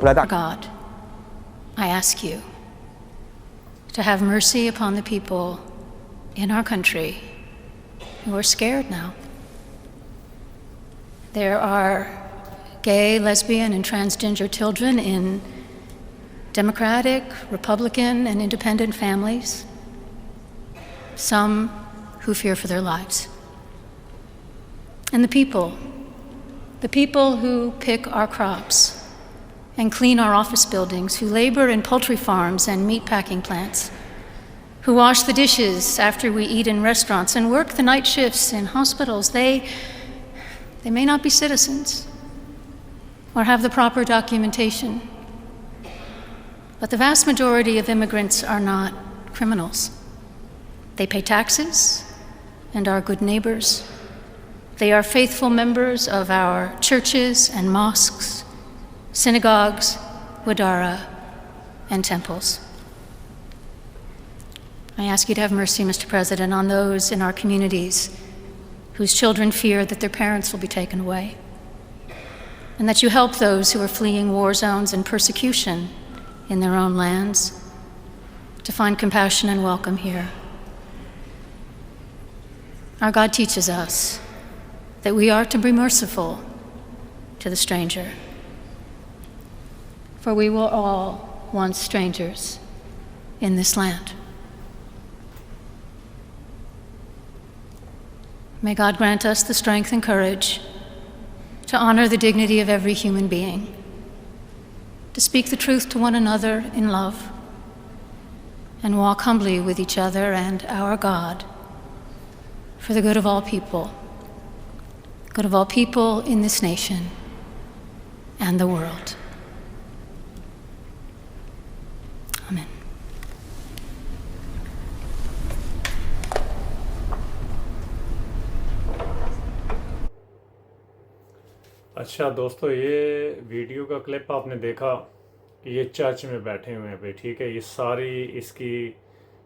God, I ask you to have mercy upon the people in our country who are scared now. There are gay, lesbian, and transgender children in Democratic, Republican, and independent families, some who fear for their lives. And the people who pick our crops and clean our office buildings, who labor in poultry farms and meat packing plants, who wash the dishes after we eat in restaurants and work the night shifts in hospitals, they may not be citizens or have the proper documentation, but the vast majority of immigrants are not criminals. They pay taxes and are good neighbors. They are faithful members of our churches and mosques, synagogues, wadara, and temples. I ask you to have mercy, Mr. President, on those in our communities whose children fear that their parents will be taken away, and that you help those who are fleeing war zones and persecution in their own lands to find compassion and welcome here. Our God teaches us that we are to be merciful to the stranger, for we were all once strangers in this land. May God grant us the strength and courage to honor the dignity of every human being, to speak the truth to one another in love, and walk humbly with each other and our God for the good of all people in this nation and the world. Amen. अच्छा दोस्तों, ये video का clip आपने देखा कि ये church में बैठे हुए हैं भाई, ठीक है। ये सारी इसकी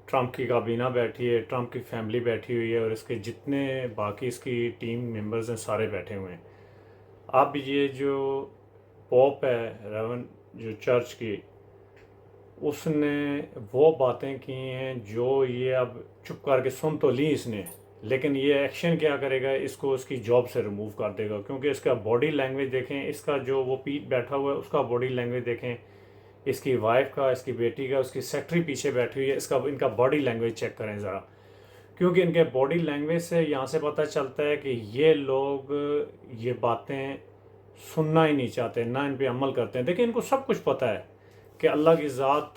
ट्रंप की काबीना बैठी है, ट्रंप की फैमिली बैठी हुई है, और इसके जितने बाकी इसकी टीम मेंबर्स हैं सारे बैठे हुए हैं। अब ये जो पॉप है, रेवन जो चर्च की, उसने वो बातें की हैं जो ये अब चुप करके सुन तो ली इसने, लेकिन ये एक्शन क्या करेगा, इसको उसकी जॉब से रिमूव कर देगा। क्योंकि इसका बॉडी लैंग्वेज देखें, इसका जो वो पीठ बैठा हुआ है उसका बॉडी लैंग्वेज देखें, इसकी वाइफ का, इसकी बेटी का, उसकी सेक्रेटरी पीछे बैठी हुई है, इनका बॉडी लैंग्वेज चेक करें ज़रा। क्योंकि इनके बॉडी लैंग्वेज से यहाँ से पता चलता है कि ये लोग ये बातें सुनना ही नहीं चाहते, ना इन पे अमल करते हैं। देखिए, इनको सब कुछ पता है कि अल्लाह की ज़ात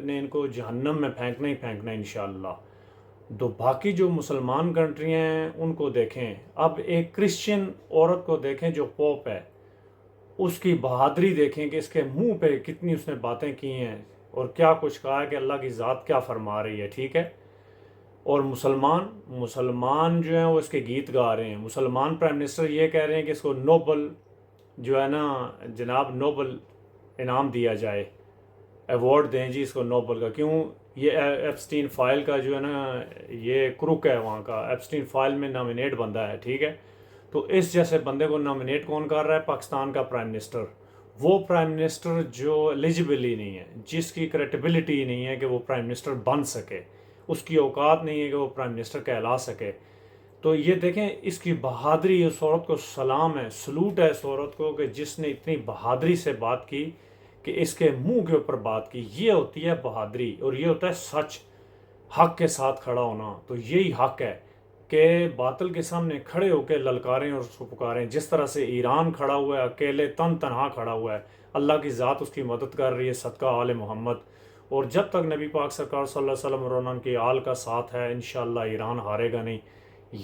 ने इनको जहन्नम में फेंकना ही फेंकना है इंशाअल्लाह। तो बाकी जो मुसलमान कंट्रियाँ हैं उनको देखें, अब एक क्रिश्चियन औरत को देखें जो पॉप है, उसकी बहादुरी देखें कि इसके मुंह पे कितनी उसने बातें की हैं और क्या कुछ कहा है कि अल्लाह की ज़ात क्या फरमा रही है, ठीक है। और मुसलमान जो हैं वो इसके गीत गा रहे हैं। मुसलमान प्राइम मिनिस्टर ये कह रहे हैं कि इसको नोबल जो है ना जनाब, नोबल इनाम दिया जाए, अवार्ड दें जी इसको नोबल का। क्यों? ये एप्स्टीन फाइल का जो है ना, ये क्रुक है वहाँ का, एप्स्टीन फाइल में नॉमिनेट बंदा है, ठीक है। तो इस जैसे बंदे को नॉमिनेट कौन कर रहा है? पाकिस्तान का प्राइम मिनिस्टर। वो प्राइम मिनिस्टर जो एलिजिबल ही नहीं है, जिसकी क्रेडिबिलिटी ही नहीं है कि वो प्राइम मिनिस्टर बन सके, उसकी औकात नहीं है कि वो प्राइम मिनिस्टर कहला सके। तो ये देखें, इसकी बहादुरी, उस औरत को सलाम है, सलूट है इस औरत को कि जिसने इतनी बहादुरी से बात की कि इसके मुंह के ऊपर बात की। ये होती है बहादुरी, और ये होता है सच, हक के साथ खड़ा होना। तो यही हक है कि बातिल के सामने खड़े होकर ललकारें और उसको पुकारें। जिस तरह से ईरान खड़ा हुआ है, अकेले तनहा खड़ा हुआ है, अल्लाह की ज़ात उसकी मदद कर रही है, सदका आले मोहम्मद। और जब तक नबी पाक सरकार सल्लल्लाहु अलैहि वसल्लम और उनकी आल का साथ है, इंशाअल्लाह ईरान हारेगा नहीं।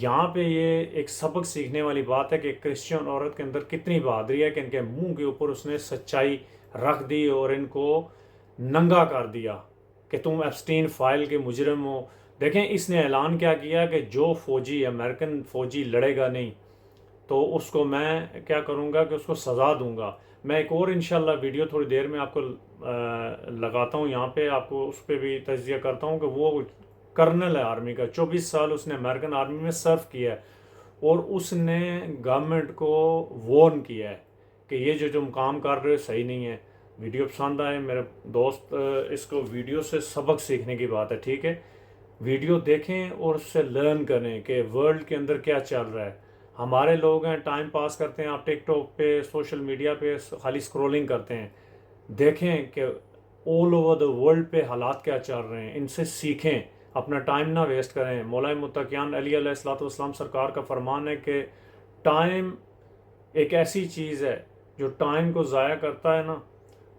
यहाँ पे ये एक सबक सीखने वाली बात है कि क्रिश्चियन औरत के अंदर कितनी बहादुरी है कि इनके मुंह के ऊपर उसने सच्चाई रख दी और इनको नंगा कर दिया कि तुम एप्स्टीन फाइल के मुजरिम हो। देखें, इसने ऐलान क्या किया कि जो फ़ौजी, अमेरिकन फ़ौजी लड़ेगा नहीं तो उसको मैं क्या करूँगा कि उसको सज़ा दूँगा। मैं एक और इंशाल्लाह वीडियो थोड़ी देर में आपको लगाता हूँ, यहाँ पे आपको उस पर भी तज्ज़िया करता हूँ कि वो कर्नल है आर्मी का, 24 साल उसने अमेरिकन आर्मी में सर्व किया है, और उसने गवर्नमेंट को वार्न किया है कि ये जो मुकाम कर रहे हो सही नहीं है। ویڈیو پسند آئے میرے دوست اس کو ویڈیو سے سبق سیکھنے کی بات ہے، ٹھیک ہے، ویڈیو دیکھیں اور اس سے لرن کریں کہ ورلڈ کے اندر کیا چل رہا ہے. ہمارے لوگ ہیں ٹائم پاس کرتے ہیں، آپ ٹک ٹاک پہ سوشل میڈیا پہ خالی اسکرولنگ کرتے ہیں. دیکھیں کہ آل اوور دا ورلڈ پہ حالات کیا چل رہے ہیں، ان سے سیکھیں، اپنا ٹائم نہ ویسٹ کریں. مولا متقیان علی علیہ الصلوۃ والسلام سرکار کا فرمان ہے کہ ٹائم ایک ایسی چیز ہے جو ٹائم کو ضائع کرتا ہے نا،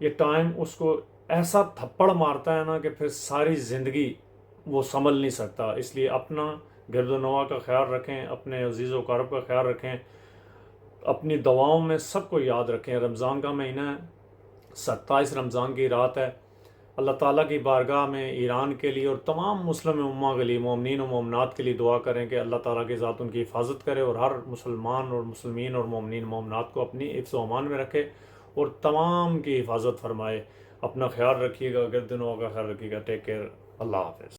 یہ ٹائم اس کو ایسا تھپڑ مارتا ہے نا کہ پھر ساری زندگی وہ سنبھل نہیں سکتا. اس لیے اپنا گرد و نواح کا خیال رکھیں، اپنے عزیز و اقارب کا خیال رکھیں، اپنی دعاؤں میں سب کو یاد رکھیں. رمضان کا مہینہ ہے، 27 رمضان کی رات ہے. اللہ تعالیٰ کی بارگاہ میں ایران کے لیے اور تمام مسلم امہ کے لیے، مومنین و مومنات کے لیے دعا کریں کہ اللہ تعالیٰ کی ذات ان کی حفاظت کرے اور ہر مسلمان اور مسلمین اور مومنین مومنات کو اپنی حفظ و امان میں رکھے اور تمام کی حفاظت فرمائے. اپنا خیال رکھیے گا، گرد و نواح کا خیال رکھیے گا. Take care. اللہ حافظ.